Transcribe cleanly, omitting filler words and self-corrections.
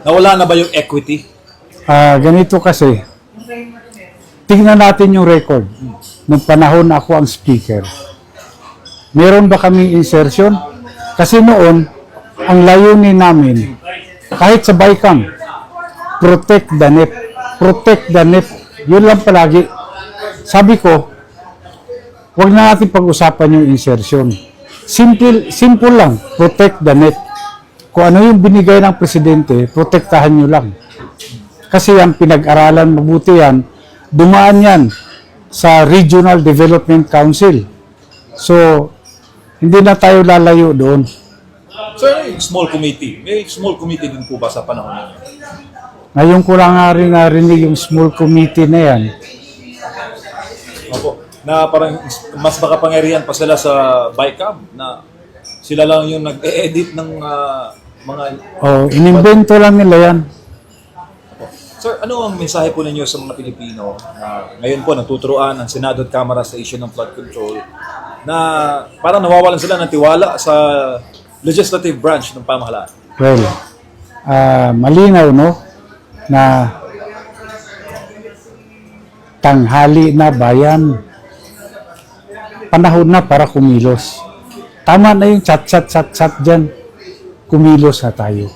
Nawala na ba yung equity? Ganito kasi, tingnan natin yung record. Nung panahon na ako ang speaker. Meron ba kaming insertion? Kasi noon, ang layunin namin, kahit sa BICAM, protect the net. Protect the net. Yun lang palagi. Sabi ko, huwag na natin pag-usapan yung insertion. Simple lang, protect the net. Kung ano yung binigay ng presidente, protektahan nyo lang. Kasi yan, pinag-aralan mabuti yan, dumaan yan sa Regional Development Council. So, hindi na tayo lalayo doon. So, yung small committee. May small committee din po ba sa panahon ninyo? Ngayon ko lang nga rin narinig yung small committee na yan. Opo. Na parang mas makapangyarihan pa sila sa BICAM na sila lang yung nag-e-edit ng mga... Inimbento lang nila yan. Sir, ano ang mensahe po ninyo sa mga Pilipino na ngayon po natuturuan ng Senado at Kamara sa issue ng flood control na parang nawawalan sila ng tiwala sa legislative branch ng pamahalaan? Well, malinaw, no? Na tanghali na bayan. Panahon na para kumilos. Tama na yung chat dyan. Kumilos na tayo.